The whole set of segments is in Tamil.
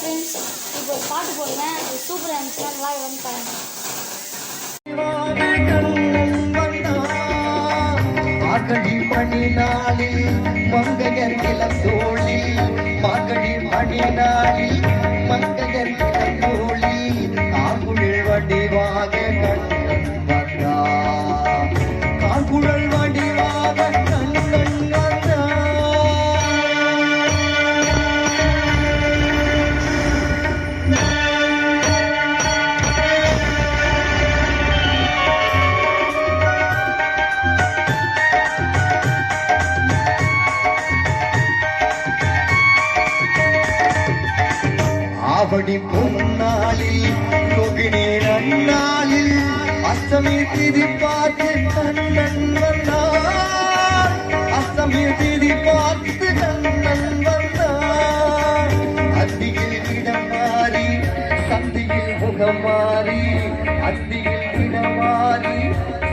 ஃப்ரெண்ட்ஸ், இப்போ ஒரு பாட்டு போடுவேன். அது சூப்பராக இருந்துச்சுன்னா நல்லா வந்து பாருங்க. மார்கழி மணி நாளில் மங்கையர் இளந்தோழி, மார்கழி மணி நாளில் மங்கையர் இளந்தோழி, காங்குழல் வடிவாக கண்ணன் வந்தா, காங்குழல் வடிவாக கண்ணன் வந்தா. ஆவடி பொன்னாளில் ரோகிணி நன்னாளில் அஸ்தமி திதி பார்த்து கண்ணன் வந்தார், அஸ்தமி திதி பார்த்து கண்ணன் வந்தார். அத்தியில் இடம் மாறி சந்தியில் முகம் மாறி, அத்தியில் இடம் மாறி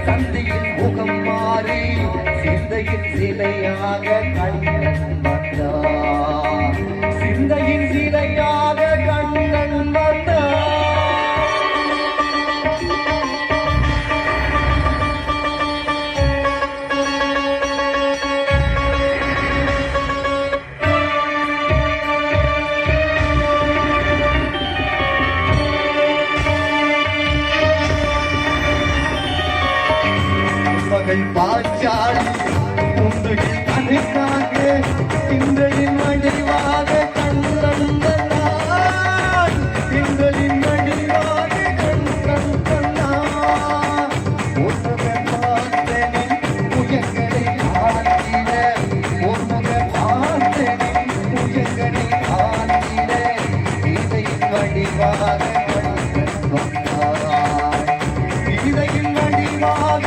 சந்தியில் முகம் மாறி, சிந்தையின் சிலையாக கண்ணன் வந்தார், சிந்தையின் சிலையாக கண்ணன் வந்தார். மகள் பாச்சாள் உந்துகில் கதைக்காக திங்களின் மடிவாக கண்ணன் வந்தார், திங்களின் மடிவாக கண்ணன் வந்தார். ஒருமுக பார்த்தனின் புயங்களை ஆற்றிட, ஒருமுக பார்த்தனின் புயங்களை ஆற்றிட, இதையின் வடிவாக கண்ணன் வந்தார், இதையின் வடிவாக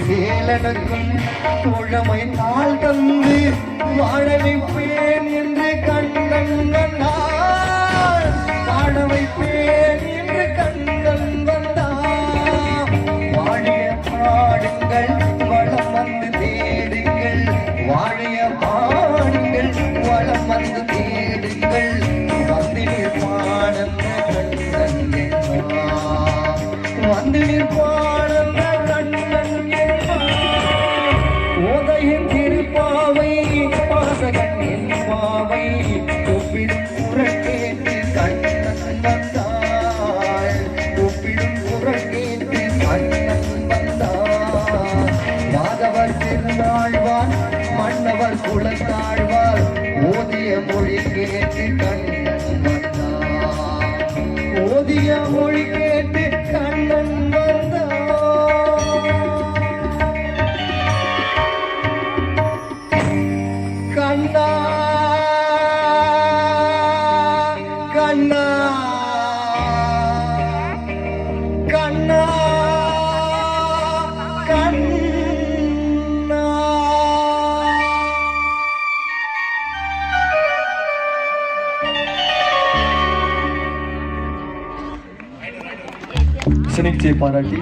சேலனுக்கும் தோழமை நாள் தந்து வாழ வைப்பேன் என்று கண்ணன் வந்தார், வாழ வைப்பேன் என்று கண்ணன் வந்தார். வாழிய பாடுங்கள் வளம் வந்து தேடுங்கள், வாழிய பாடுங்கள் வளம் வந்து தேடுங்கள், வந்து நிற்பாடம் கண்ணன் என்பார், வந்து நிற்பாடம் கண்ணன் என்பார். ஓதையின் திருப்பாவை பாசகன் என்பாவை ஒப்பிடும் குரல் கேட்டு கண்ணன் வந்தாள், ஒப்பிடும் குரல் கேட்டு கண்ணன் வந்தார். மாதவர் திருநாழ்வார் மன்னவர் குலத்தாழ்வார் ஓதிய மொழி கேட்டு கண்ணன் வந்தார், ஓதிய மொழி கேட்டு கண்ணன் வந்தார். கண்ணா கண்ணா கண்ணா கண்ணா. சினிச்சை பாராட்டி